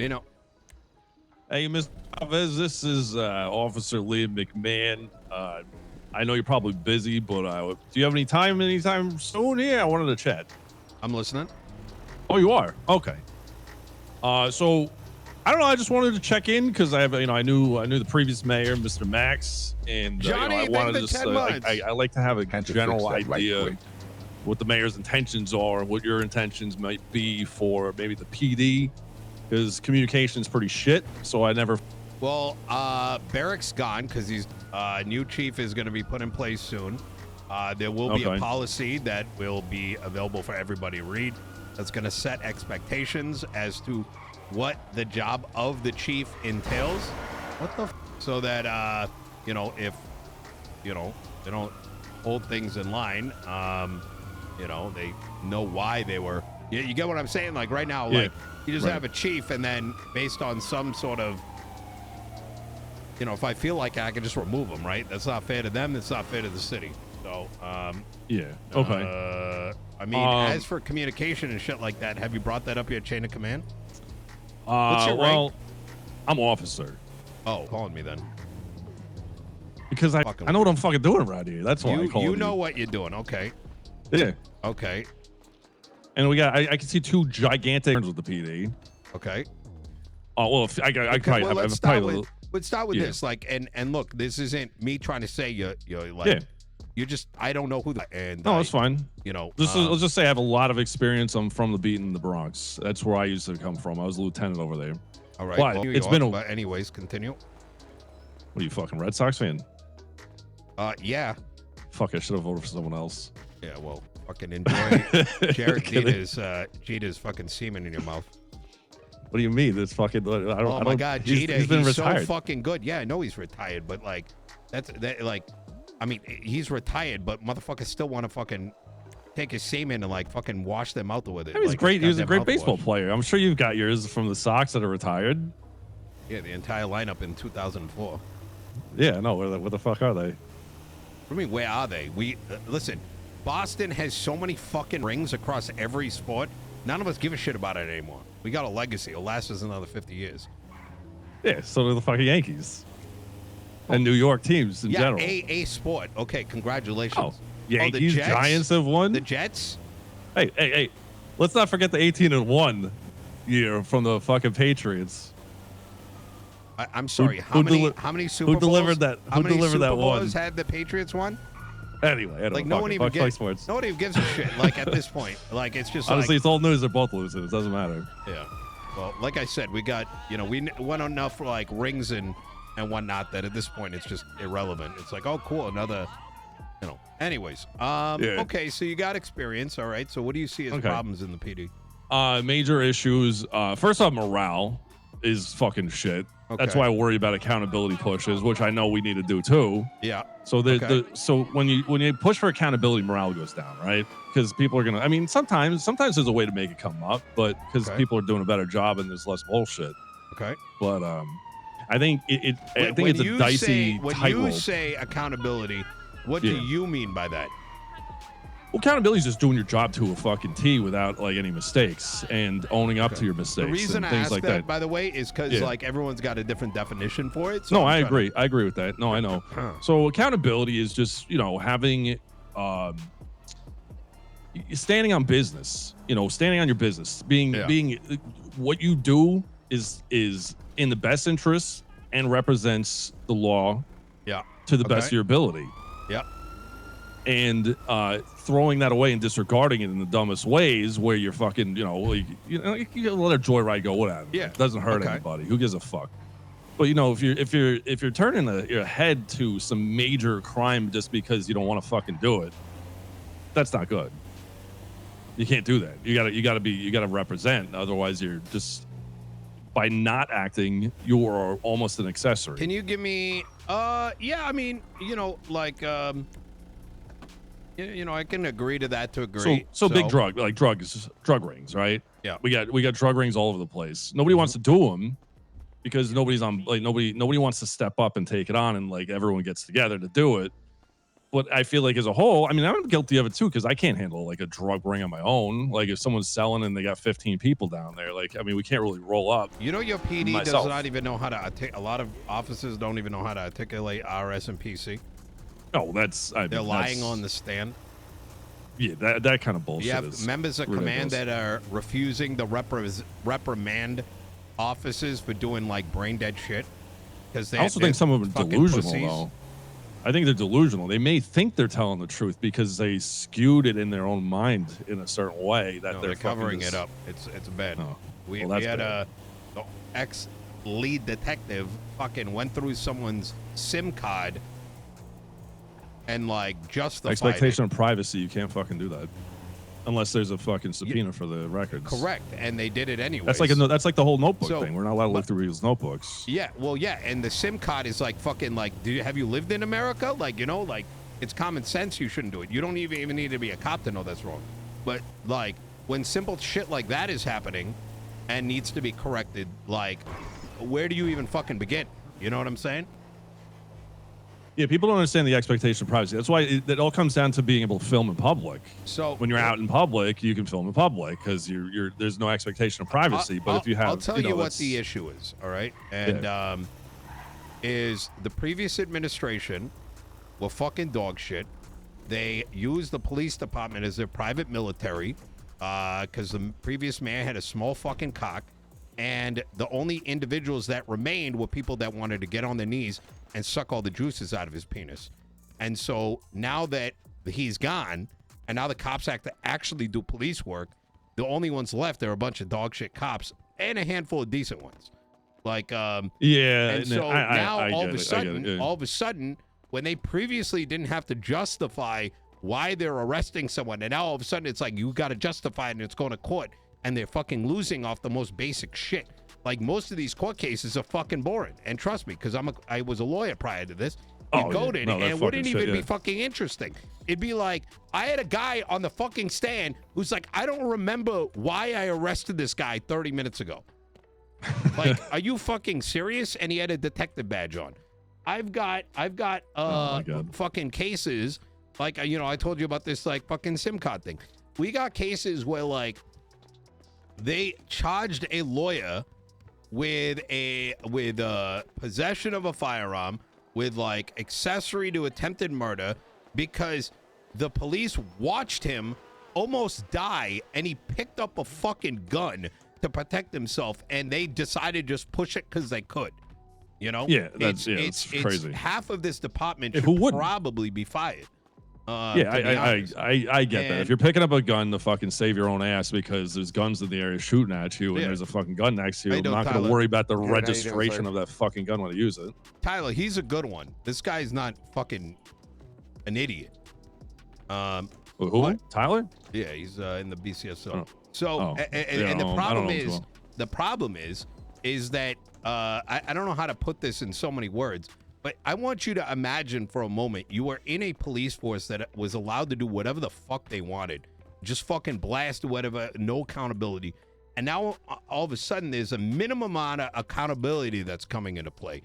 Nino. Hey, Mr. Chavez, this is Officer Liam McMahon. I know you're probably busy, but do you have any time anytime soon? Yeah, I wanted to chat. I'm listening. Oh, you are? Okay. So I don't know. I just wanted to check in because I knew the previous mayor, Mr. Max, and Johnny, I wanted to just I like to have a general idea what the mayor's intentions are, what your intentions might be for maybe the PD, because communication's pretty shit. So I never. Well, Barrick's gone because he's new chief is going to be put in place soon. There will be a policy that will be available for everybody to read. That's going to set expectations as to what the job of the chief entails. What the so that if they don't hold things in line, they know why they were. You get what I'm saying? Like right now, like you just have a chief, and then based on some sort of, if I feel like I can just remove them, right? That's not fair to them. That's not fair to the city. So, I mean, as for communication and shit like that, have you brought that up your chain of command? What's your rank? I'm officer. Oh, calling me then. Because I know what I'm fucking doing around here. That's why I called you. You know what you're doing. Okay. Yeah. Okay. And we got, I can see two gigantic with the PD. Okay. Oh, well, let's start with this. Like, and look, this isn't me trying to say you're like, you just, I don't know who and no, it's fine. Let's just say I have a lot of experience. I'm from the beat in the Bronx. That's where I used to come from. I was a lieutenant over there. All right. But it's been but anyways, continue. What are you, fucking Red Sox fan? Yeah. Fuck, I should have voted for someone else. Yeah, well, fucking enjoy Jared Jeter's fucking semen in your mouth. What do you mean? It's fucking. Oh my God, Jeter, he's been retired. So fucking good. Yeah, I know he's retired, but like, I mean, he's retired, but motherfuckers still want to fucking take his semen and like fucking wash their mouth with it. I mean, he's great. He was a great baseball player. I'm sure you've got yours from the Sox that are retired. Yeah, the entire lineup in 2004. Yeah, no, where the fuck are they? What do you mean, where are they? Listen, Boston has so many fucking rings across every sport. None of us give a shit about it anymore. We got a legacy. It'll last us another 50 years. Yeah, so do the fucking Yankees. And New York teams in general. A sport. Okay, congratulations. Oh, Yankees, the Giants have won. The Jets? Hey. Let's not forget the 18-1 year from the fucking Patriots. I'm sorry. How many Super Bowls? Who delivered that? How many Super that Bowls one? had the Patriots won? Anyway, like no one even gives a shit. Like at this point, like it's just honestly, it's old news. They're both losing. It doesn't matter. Yeah. Well, like I said, we got we won enough for like rings and whatnot that at this point it's just irrelevant. It's like, oh, cool, another. Anyways, okay, so you got experience, all right. So what do you see as problems in the PD? Major issues. First off, morale is fucking shit. Okay. That's why I worry about accountability pushes, which I know we need to do too. Yeah. So so when you push for accountability, morale goes down, right? Because people are gonna. I mean, sometimes there's a way to make it come up, but because people are doing a better job and there's less bullshit. Okay. But I think it's a dicey tightrope. When you say accountability, what do you mean by that? Well, accountability is just doing your job to a fucking T without like any mistakes and owning up to your mistakes. The reason and things I ask like that, by the way, is because like everyone's got a different definition for it. So no, I agree. I agree with that. No, I know. So accountability is just having standing on business. Standing on your business, being what you do is in the best interest and represents the law. Yeah. To the best of your ability. Yeah. And throwing that away and disregarding it in the dumbest ways, where you're fucking, you let a joyride go, whatever. Yeah, it doesn't hurt anybody. Who gives a fuck? But if you're turning your head to some major crime just because you don't want to fucking do it, that's not good. You can't do that. You gotta represent. Otherwise, you're just by not acting, you're almost an accessory. Can you give me? Yeah, I mean, I can agree to that to agree. So big drug rings, right? Yeah. We got drug rings all over the place. Nobody wants to do them because nobody's on nobody wants to step up and take it on, and like everyone gets together to do it. But I feel like as a whole, I mean, I'm guilty of it too, because I can't handle like a drug ring on my own. Like if someone's selling and they got 15 people down there, like, I mean, we can't really roll up. You know, your PD myself. does not even know how to a lot of officers don't even know how to articulate RS and PC. Oh, they're lying on the stand. Yeah, that kind of bullshit. You have is members of ridiculous. command that are refusing to reprimand officers for doing like brain dead shit. Because I also think some of them are delusional, though. I think they're delusional. They may think they're telling the truth because they skewed it in their own mind in a certain way that they're covering it up. It's bad. Oh, we had the ex-lead detective fucking went through someone's SIM card and like justified expectation of privacy. You can't fucking do that unless there's a fucking subpoena for the records. Correct, and they did it anyway. That's like the whole notebook thing. We're not allowed to look through people's notebooks. Yeah, well, yeah, and the SIM card is like fucking like, have you lived in America? Like, you know, like it's common sense. You shouldn't do it. You don't even need to be a cop to know that's wrong. But like when simple shit like that is happening and needs to be corrected, like where do you even fucking begin? You know what I'm saying? Yeah, people don't understand the expectation of privacy. That's why it all comes down to being able to film in public. So when you're out in public, you can film in public because there's no expectation of privacy. But if you have, I'll tell you what the issue is. All right, and is the previous administration were fucking dog shit. They used the police department as their private military because the previous mayor had a small fucking cock, and the only individuals that remained were people that wanted to get on their knees and suck all the juices out of his penis. And so now that he's gone, and now the cops have to actually do police work, the only ones left are a bunch of dog shit cops and a handful of decent ones. Like, yeah. And so now all of a sudden, when they previously didn't have to justify why they're arresting someone, and now all of a sudden it's like you got to justify it and it's going to court, and they're fucking losing off the most basic shit. Like most of these court cases are fucking boring, and trust me, because I was a lawyer prior to this. And it wouldn't even be fucking interesting. It'd be like I had a guy on the fucking stand who's like, I don't remember why I arrested this guy 30 minutes ago. Like, are you fucking serious? And he had a detective badge on. I've got fucking cases like I told you about this like fucking SIM card thing. We got cases where like they charged a lawyer with possession of a firearm, with like accessory to attempted murder, because the police watched him almost die and he picked up a fucking gun to protect himself, and they decided to just push it because they could. You know? Yeah, it's crazy. Half of this department should probably be fired. I get that. If you're picking up a gun to fucking save your own ass because there's guns in the area shooting at you and there's a fucking gun next to you, I'm not going to worry about the registration of that fucking gun when I use it. Tyler, he's a good one. This guy's not fucking an idiot. Who? What? Tyler? Yeah, he's in the BCSO. Oh. So, and the problem is that I don't know how to put this in so many words. But I want you to imagine for a moment you were in a police force that was allowed to do whatever the fuck they wanted. Just fucking blast whatever, no accountability. And now all of a sudden there's a minimum amount of accountability that's coming into play.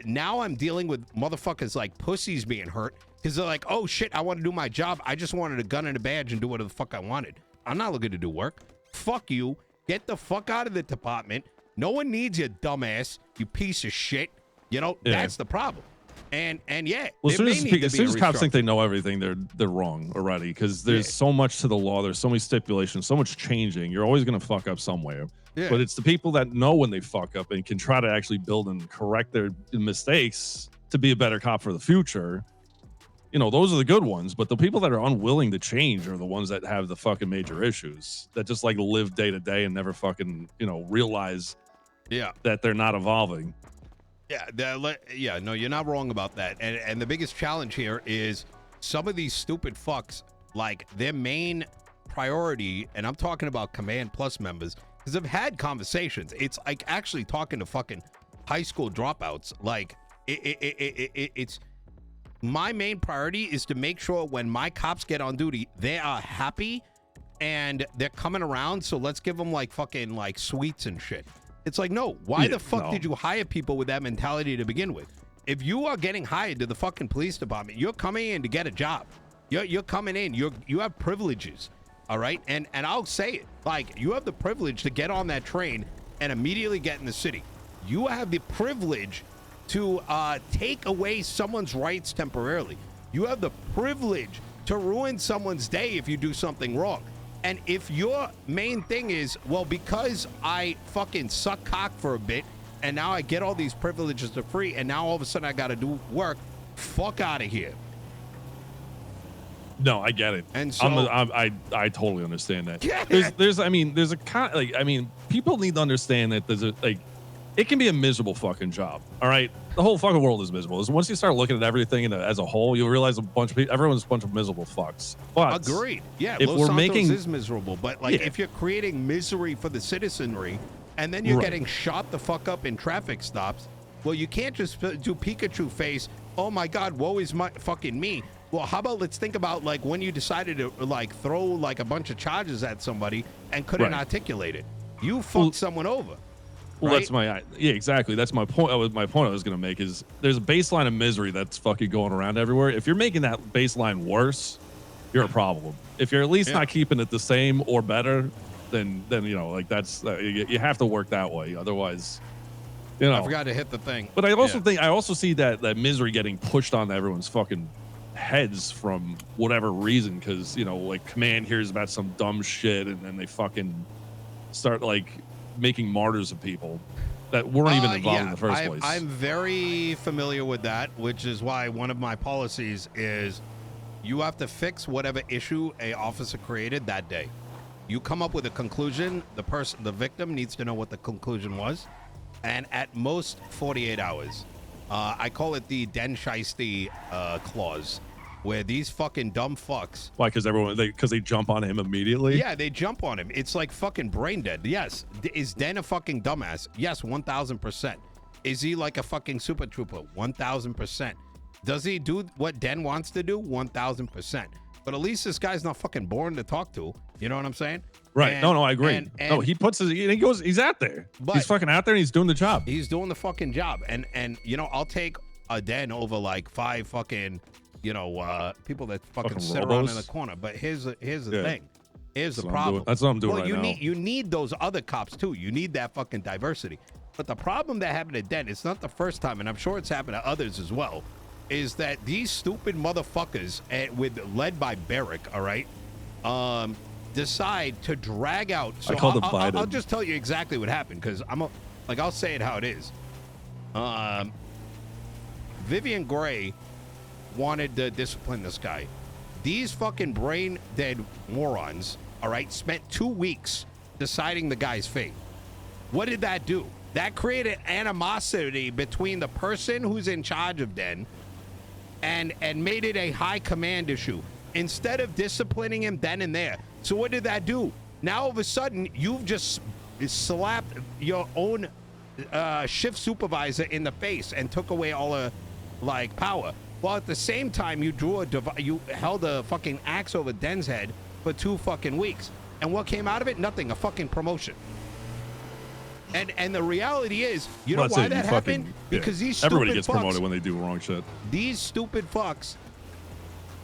Now I'm dealing with motherfuckers like pussies being hurt because they're like, oh shit, I want to do my job. I just wanted a gun and a badge and do whatever the fuck I wanted. I'm not looking to do work. Fuck you. Get the fuck out of the department. No one needs you, dumbass, you piece of shit. You know, that's the problem. And yeah, well, as soon as cops think they know everything, they're wrong already, because there's so much to the law. There's so many stipulations, so much changing. You're always going to fuck up somewhere. Yeah. But it's the people that know when they fuck up and can try to actually build and correct their mistakes to be a better cop for the future. You know, those are the good ones. But the people that are unwilling to change are the ones that have the fucking major issues, that just like live day to day and never fucking, realize that they're not evolving. No, you're not wrong about that. And the biggest challenge here is some of these stupid fucks, like their main priority, and I'm talking about Command Plus members, because I've had conversations. It's like actually talking to fucking high school dropouts. Like it's my main priority is to make sure when my cops get on duty, they are happy and they're coming around. So let's give them like fucking like sweets and shit. It's like, no, why the fuck did you hire people with that mentality to begin with? if you are getting hired to the fucking police department, you're coming in to get a job. You're coming in. You have privileges, all right? And I'll say it, like, you have the privilege to get on that train and immediately get in the city. You have the privilege to take away someone's rights temporarily. You have the privilege to ruin someone's day if you do something wrong. And if your main thing is, well, because I fucking suck cock for a bit and now I get all these privileges for free and now all of a sudden I got to do work, fuck out of here. No, I get it. And so I totally understand that. Yeah. There's a people need to understand that there's a, like, it can be a miserable fucking job. All right. The whole fucking world is miserable. Once you start looking at everything as a whole, you'll realize everyone's a bunch of miserable fucks. But agreed. Yeah. If Los we're Santos making is miserable, but like if you're creating misery for the citizenry and then you're getting shot the fuck up in traffic stops, well, you can't just do Pikachu face. Oh my God, woe is my fucking me. Well, how about let's think about like when you decided to like throw like a bunch of charges at somebody and couldn't articulate it. You fucked someone over. Well, right? exactly. That's my point. My point I was going to make is there's a baseline of misery that's fucking going around everywhere. If you're making that baseline worse, you're a problem. If you're at least not keeping it the same or better, then you know, like that's you have to work that way. Otherwise, you know. I forgot to hit the thing. But I also see that misery getting pushed onto everyone's fucking heads from whatever reason, because you know, like command hears about some dumb shit and then they fucking start like making martyrs of people that weren't even involved in the first place. I'm very familiar with that, which is why one of my policies is you have to fix whatever issue a officer created that day. You come up with a conclusion. The victim needs to know what the conclusion was, and at most 48 hours. I call it the dasMEHDI clause, where these fucking dumb fucks. Why? Because they jump on him immediately? Yeah, they jump on him. It's like fucking brain dead. Yes. Is Den a fucking dumbass? Yes, 1,000%. Is he like a fucking super trooper? 1,000%. Does he do what Den wants to do? 1,000%. But at least this guy's not fucking boring to talk to. You know what I'm saying? Right. No, I agree. No, he's out there. He's fucking out there and he's doing the job. He's doing the fucking job. And you know, I'll take a Den over like 5 fucking, you know, people that fucking sit around in the corner. But here's the thing. Here's the problem. That's what I'm doing now. Well, you need those other cops too. You need that fucking diversity. But the problem that happened to Den, it's not the first time, and I'm sure it's happened to others as well, is that these stupid motherfuckers, led by Barrick, all right, decide to drag out. So I'll just tell you exactly what happened, because I'll say it how it is. Vivian Gray wanted to discipline this guy. These fucking brain dead morons, all right, spent 2 weeks deciding the guy's fate. What did that do? That created animosity between the person who's in charge of Den and made it a high command issue instead of disciplining him then and there. So what did that do? Now all of a sudden you've just slapped your own shift supervisor in the face and took away all the like power. While at the same time you held a fucking axe over Den's head for 2 fucking weeks. And what came out of it? Nothing. A fucking promotion. And the reality is, you know why that happened? Because these stupid everybody gets fucks, promoted when they do wrong shit. These stupid fucks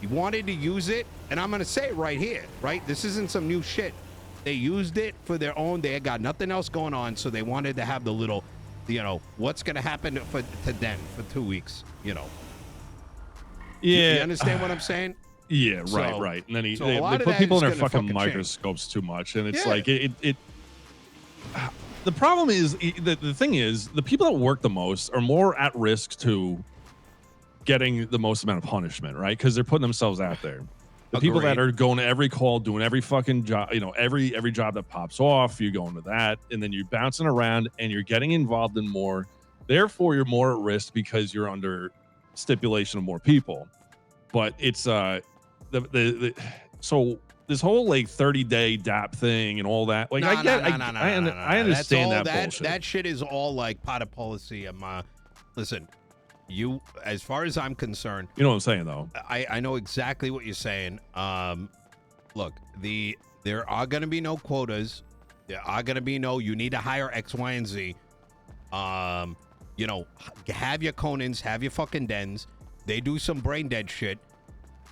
wanted to use it, and I'm gonna say it right here, right? This isn't some new shit. They used it for their own. They had got nothing else going on, so they wanted to have the little, you know, what's gonna happen to Den for 2 weeks, you know. Yeah. You understand what I'm saying? Yeah, right. And then they put people in their fucking microscopes too much, and it's like it. The problem is the thing is the people that work the most are more at risk to getting the most amount of punishment, right? Because they're putting themselves out there. The people that are going to every call, doing every fucking job, you know, every job that pops off, you're going to that, and then you're bouncing around and you're getting involved in more. Therefore, you're more at risk because you're under stipulation of more people. But it's so this whole like 30-day DAP thing and all that, like I understand that bullshit. That shit is all like part of policy. Listen, you, as far as I'm concerned, you know what I'm saying though. I know exactly what you're saying. Look, there are going to be no quotas. There are going to be no. You need to hire X, Y, and Z. you know, have your Conans, have your fucking dens. They do some brain dead shit.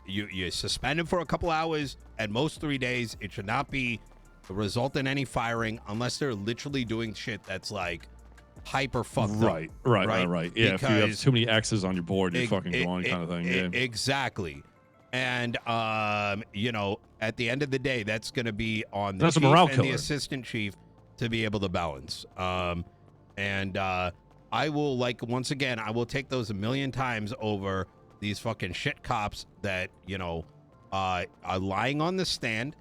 You suspend them for a couple hours. At most 3 days. It should not be result in any firing unless they're literally doing shit that's like hyper fucked up. Right. Yeah, because if you have too many X's on your board, you're fucking gone, kind of thing. Yeah. Exactly. And you know, at the end of the day, that's going to be on the That's chief a morale and killer. the assistant chief to be able to balance. And I will, like, once again, I will take those a million times over these fucking shit cops that, you know, are lying on the stand,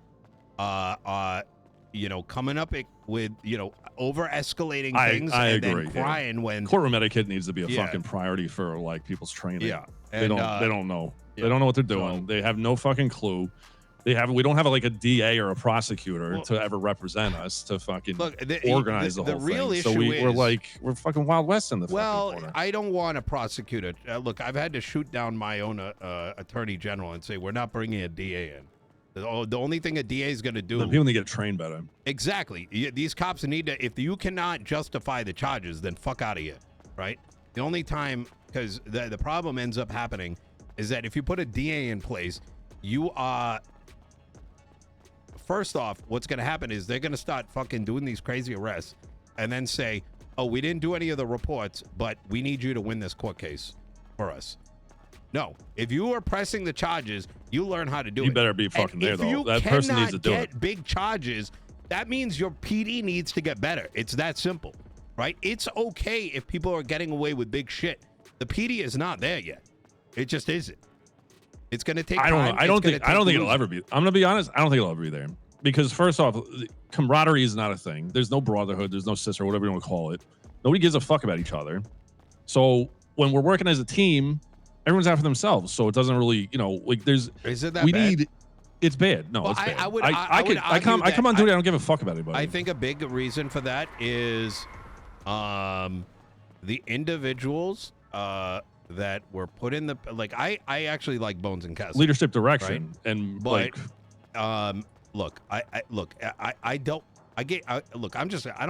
you know, coming up with, you know, over escalating things and agree, then crying when courtroom etiquette needs to be a fucking priority for like people's training. Yeah. They don't know. Yeah. They don't know what they're doing. They have no fucking clue. We don't have like a DA or a prosecutor to ever represent us to fucking organize the whole real thing. issue We're fucking Wild West in the fucking corner. I don't want to prosecute it. Look, I've had to shoot down my own attorney general and say we're not bringing a DA in. The only thing a DA is going to do. The people need to get trained better. Exactly. These cops need to. If you cannot justify the charges, then fuck out of here, right? The only time, because the problem ends up happening, is that if you put a DA in place, you are. First off, what's going to happen is they're going to start fucking doing these crazy arrests and then say, oh, we didn't do any of the reports, but we need you to win this court case for us. No. If you are pressing the charges, you learn how to do it. You better be fucking there, though. That person needs to do it. If you cannot get big charges, that means your PD needs to get better. It's that simple, right? It's okay if people are getting away with big shit. The PD is not there yet. It just isn't. It's going to take time. I don't think it'll ever be. I'm going to be honest. I don't think it'll ever be there. Because first off, camaraderie is not a thing. There's no brotherhood. There's no sister, whatever you want to call it. Nobody gives a fuck about each other. So when we're working as a team, everyone's out for themselves. So it doesn't really, you know, like there's. Is it that bad? It's bad. No, well, it's bad. I come on duty. I don't give a fuck about anybody. I think a big reason for that is, the individuals that were put in the I actually like Bones and Castle. Leadership direction right? and but, look, I don't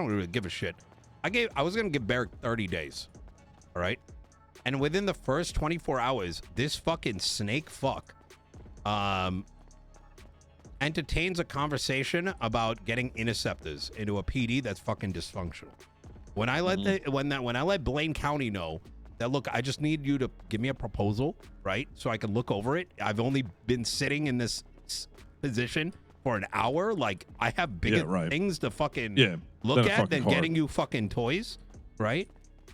really give a shit. I was gonna give Barrick 30 days, all right, and within the first 24 hours, this fucking snake fuck, entertains a conversation about getting interceptors into a PD that's fucking dysfunctional. When I let when I let Blaine County know that, look, I just need you to give me a proposal, right, so I can look over it. I've only been sitting in this position for an hour. Like, I have bigger things to fucking look at than getting you fucking toys, right?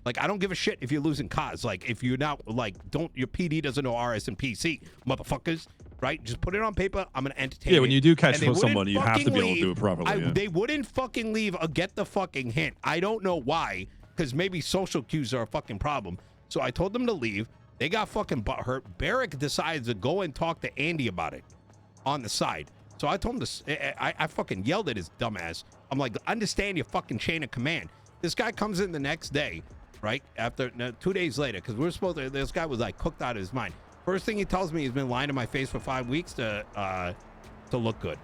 Like, I don't give a shit if you're losing cars. Like, if you're not, like, your PD doesn't know RS and PC, motherfuckers, right? Just put it on paper. I'm going to entertain when you do catch somebody, you have to be able to do it properly. They wouldn't fucking leave or get the fucking hint. I don't know why, because maybe social cues are a fucking problem. So I told them to leave. They got fucking butthurt. Barrick decides to go and talk to Andy about it on the side. So I told him to. I fucking yelled at his dumbass. I'm like, understand your fucking chain of command. This guy comes in the next day, right? 2 days later, because we're supposed to. This guy was like cooked out of his mind. First thing he tells me, he's been lying to my face for 5 weeks to look good.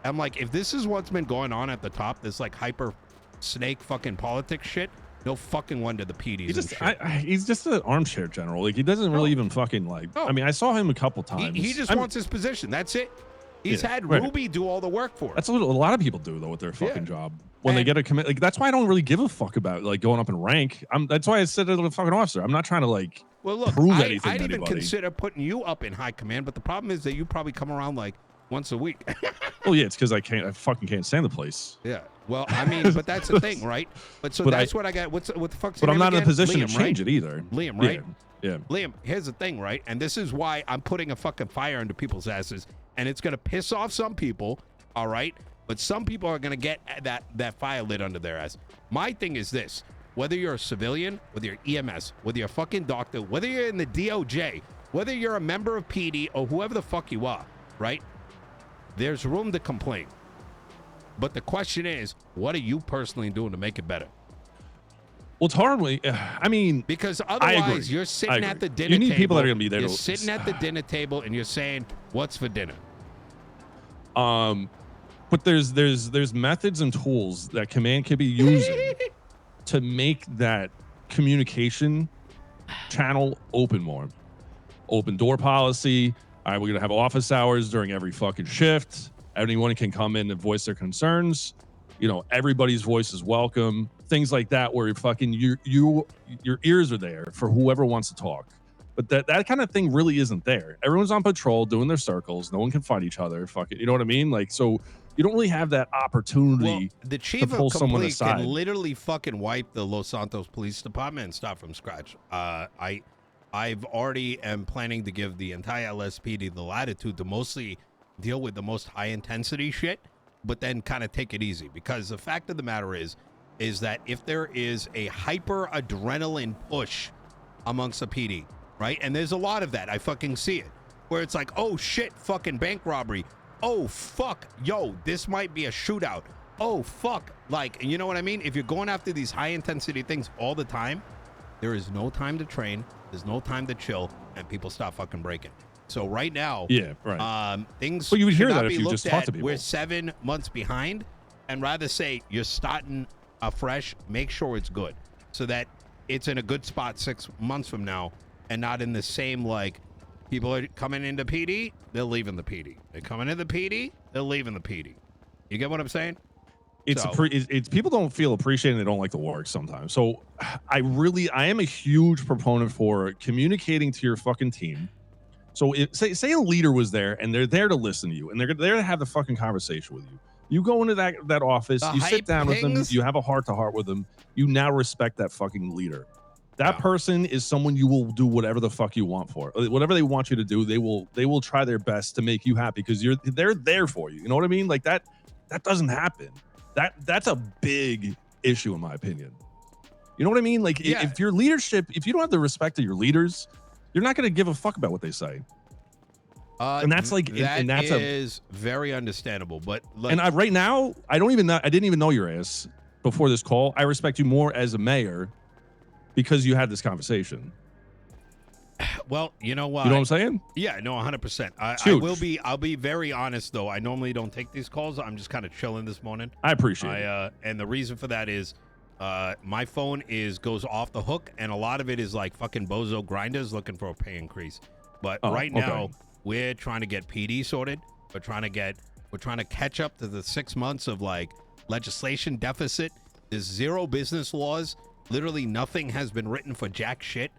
I'm like, if this is what's been going on at the top, this like hyper snake fucking politics shit. No fucking wonder the PDs. He's just an armchair general. Like, he doesn't really even fucking like. I mean, I saw him a couple times. He just wants his position. That's it. He's had Ruby do all the work for him. That's a lot of people do though with their fucking job when they get a commit. Like, that's why I don't really give a fuck about like going up in rank. That's why I said to the fucking officer, I'm not trying to like prove anything. I'd to even anybody. consider putting you up in high command, but the problem is that you probably come around like once a week. Well, yeah, it's because I fucking can't stand the place. Yeah. Well, I mean, but that's the thing, right? But that's what I got. What the fuck's But I'm not in a position Liam, to change it either. Liam, right? Yeah. Liam, here's the thing, right? And this is why I'm putting a fucking fire into people's asses, and it's gonna piss off some people, all right? But some people are gonna get that fire lit under their ass. My thing is this: whether you're a civilian, whether you're EMS, whether you're a fucking doctor, whether you're in the DOJ, whether you're a member of PD or whoever the fuck you are, right? There's room to complain. But the question is, what are you personally doing to make it better? Well, it's hard. I mean, because otherwise you're sitting at the dinner table. You need people that are going to be there. You're sitting at the dinner table and you're saying, "What's for dinner?" But there's methods and tools that command can be using to make that communication channel open more. Open door policy. All right, we're going to have office hours during every fucking shift. Anyone can come in and voice their concerns. You know, everybody's voice is welcome. Things like that, where your ears are there for whoever wants to talk. But that kind of thing really isn't there. Everyone's on patrol doing their circles. No one can fight each other. Fuck it. You know what I mean? Like, so you don't really have that opportunity the chief to pull someone complete aside. can literally fucking wipe the Los Santos Police Department and start from scratch. I've already am planning to give the entire LSPD the latitude to mostly deal with the most high intensity shit, but then kind of take it easy. Because the fact of the matter is that if there is a hyper adrenaline push amongst the PD, right? And there's a lot of that. I fucking see it. Where it's like, oh shit, fucking bank robbery. Oh fuck, yo, this might be a shootout. Oh fuck, like, you know what I mean? If you're going after these high intensity things all the time, there is no time to train. There's no time to chill, and people stop fucking breaking. So right now, things. Well, you would hear should that not if be you looked just talk to at. people. We're 7 months behind, and rather say you're starting afresh. Make sure it's good, so that it's in a good spot 6 months from now, and not in the same, like, people are coming into PD, they're leaving the PD. They're coming into the PD, they're leaving the PD. You get what I'm saying? It's people don't feel appreciated. They don't like the work sometimes. So I am a huge proponent for communicating to your fucking team. So say a leader was there and they're there to listen to you and they're there to have the fucking conversation with you. You go into that office, you sit down with them, you have a heart to heart with them. You now respect that fucking leader. That person is someone you will do whatever the fuck you want for. Whatever they want you to do, they will try their best to make you happy because they're there for you. You know what I mean? Like that doesn't happen. That's a big issue in my opinion. You know what I mean? Like if your leadership, if you don't have the respect of your leaders, you're not going to give a fuck about what they say. And that's like, that is very understandable. But like, and right now, I didn't even know your ass before this call. I respect you more as a mayor because you had this conversation. Well, you know what? You know what I'm saying? Yeah, no, 100%. I'll be very honest though. I normally don't take these calls. I'm just kind of chilling this morning. I appreciate it. And the reason for that is my phone goes off the hook, and a lot of it is like fucking bozo grinders looking for a pay increase. But right now, we're trying to get PD sorted. We're trying to catch up to the 6 months of like legislation deficit. There's zero business laws. Literally nothing has been written for jack shit.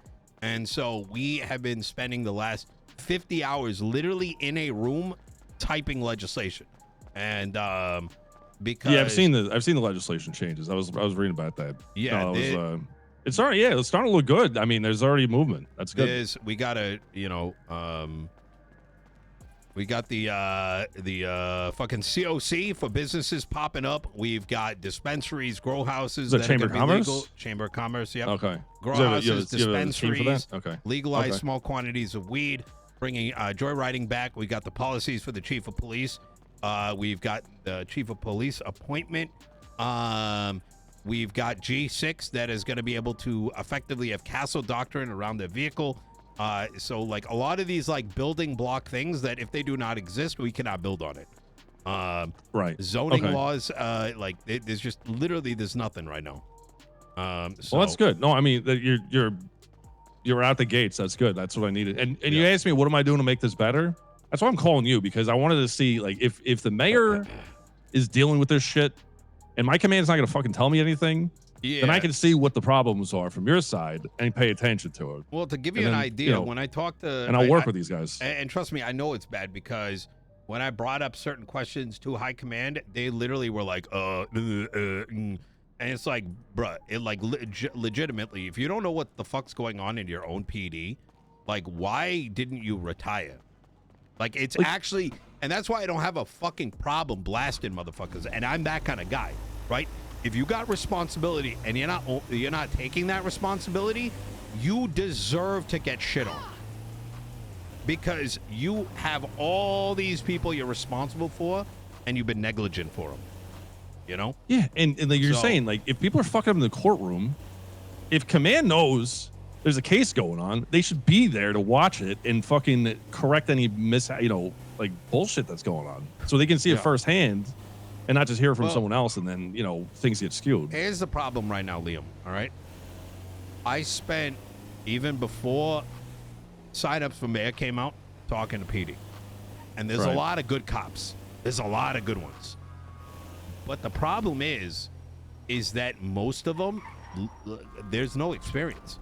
And so we have been spending the last 50 hours literally in a room typing legislation. And because I've seen the legislation changes. I was reading about that. Yeah, it's already it's starting to look good. I mean, there's already movement. That's good. We got a we got the fucking COC for businesses popping up. We've got dispensaries, grow houses. Is that Chamber of Commerce? Legal. Chamber of Commerce, yep. Okay. Grow houses, dispensaries. Okay. Legalize small quantities of weed. Bringing joyriding back. We got the policies for the chief of police. We've got the chief of police appointment. We've got G6 that is going to be able to effectively have castle doctrine around their vehicle. So like a lot of these like building block things that if they do not exist, we cannot build on it. Right. Zoning laws, like there's just literally there's nothing right now. Well, that's good. No, I mean you're out the gates. That's good. That's what I needed. And you asked me, what am I doing to make this better? That's why I'm calling you, because I wanted to see like if the mayor is dealing with this shit and my command's not going to fucking tell me anything. Yeah. Then I can see what the problems are from your side and pay attention to it. Well, to give you an idea, when I talk to... And I'll work with these guys. And trust me, I know it's bad because when I brought up certain questions to high command, they literally were like, and it's like, bruh, it like legitimately, if you don't know what the fuck's going on in your own PD, like, why didn't you retire? Like, it's like, actually... And that's why I don't have a fucking problem blasting motherfuckers. And I'm that kind of guy, right? If you got responsibility and you're not taking that responsibility, you deserve to get shit on. Because you have all these people you're responsible for, and you've been negligent for them. You know? Yeah, and like you're saying, like, if people are fucking up in the courtroom, if command knows there's a case going on, they should be there to watch it and fucking correct any like bullshit that's going on, so they can see it firsthand. And not just hear it from someone else, and then, things get skewed. Here's the problem right now, Liam, all right? I spent, even before signups for mayor came out, talking to PD. And there's a lot of good cops. There's a lot of good ones. But the problem is that most of them, there's no experience.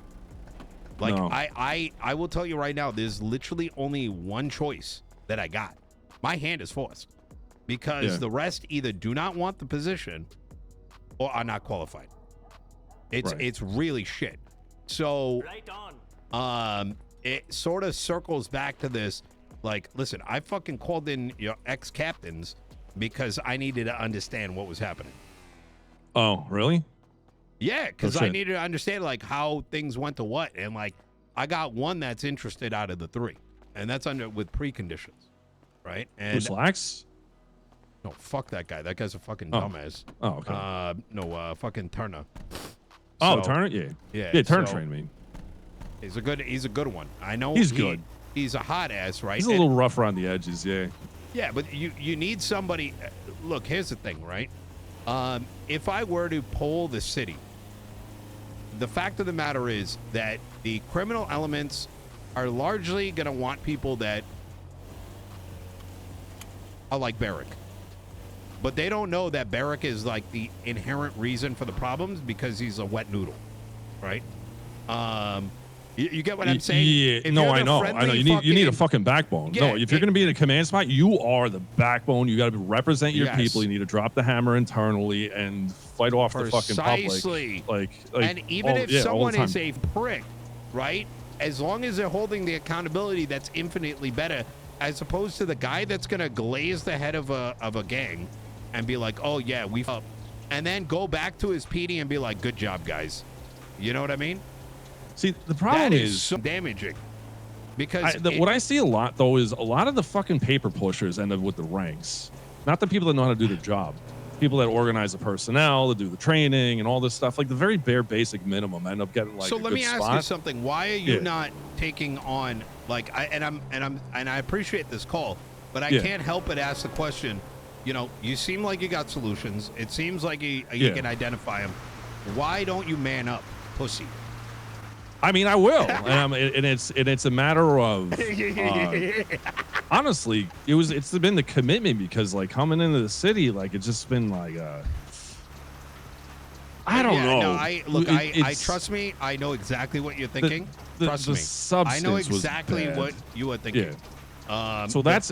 Like, no. I will tell you right now, there's literally only one choice that I got. My hand is forced. Because the rest either do not want the position or are not qualified. It's really shit. So it sort of circles back to this. Like, listen, I fucking called in your ex-captains because I needed to understand what was happening. Oh, really? Yeah, because I needed to understand like how things went to what, and like I got one that's interested out of the three, and that's with preconditions, right? And who's Lax? No, fuck that guy. That guy's a fucking dumbass. Oh, okay. No, fucking Turner. Oh, Turner? Yeah, Turner trained me. He's a good one. I know he's good. He's a hot ass, right? He's a little rough around the edges, yeah. Yeah, but you need somebody. Look, here's the thing, right? If I were to poll the city, the fact of the matter is that the criminal elements are largely going to want people that are like Barrick. But they don't know that Barrick is like the inherent reason for the problems because he's a wet noodle, right? You get what I'm saying? Yeah, no, I know. You need a fucking backbone. Yeah, no, if you're going to be in a command spot, you are the backbone. You got to represent your people. You need to drop the hammer internally and fight off the fucking public. Like, and even if someone is a prick, right? As long as they're holding the accountability, that's infinitely better, as opposed to the guy that's going to glaze the head of a gang and be like, "Oh yeah, we up," and then go back to his PD and be like, "Good job, guys." You know what I mean? See, the problem is so damaging because what I see a lot though is a lot of the fucking paper pushers end up with the ranks, not the people that know how to do their job. People that organize the personnel, that do the training and all this stuff, like the very bare basic minimum, end up getting like. So let me ask you something: why are you not taking on like? I appreciate this call, but I can't help but ask the question. You know, you seem like you got solutions. It seems like you can identify them. Why don't you man up, pussy? I mean, I will, and it's a matter of honestly, it's been the commitment because like coming into the city, like it's just been like I don't know. No, I trust me. I know exactly what you're thinking. Trust me. I know exactly what you are thinking. Yeah.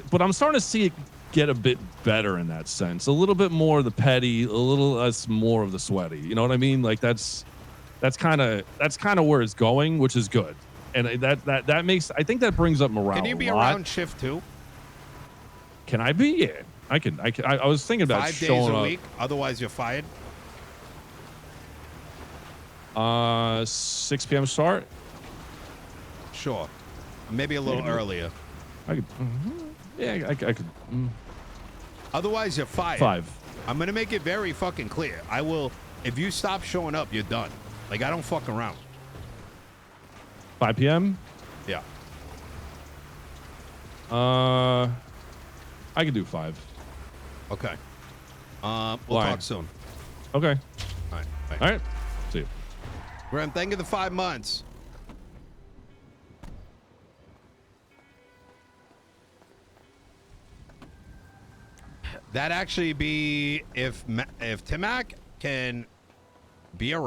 But I'm starting to see it get a bit better in that sense. A little bit more of the petty, a little less more of the sweaty. You know what I mean? Like that's kind of where it's going, which is good. And that makes, I think that brings up morale. Can you be around shift too? Can I be? Yeah, I can. I was thinking about 5 days a week. Otherwise, you're fired. 6 p.m. start. Sure, maybe a little earlier. I could. Yeah, I could. Otherwise, you're fired. 5. I'm gonna make it very fucking clear. I will. If you stop showing up, you're done. Like I don't fuck around. 5 p.m. Yeah. I could do 5. Okay. We'll talk soon. Okay. All right. Bye. All right. See you. Graham, thank you for the 5 months. That actually be if Timac can be around.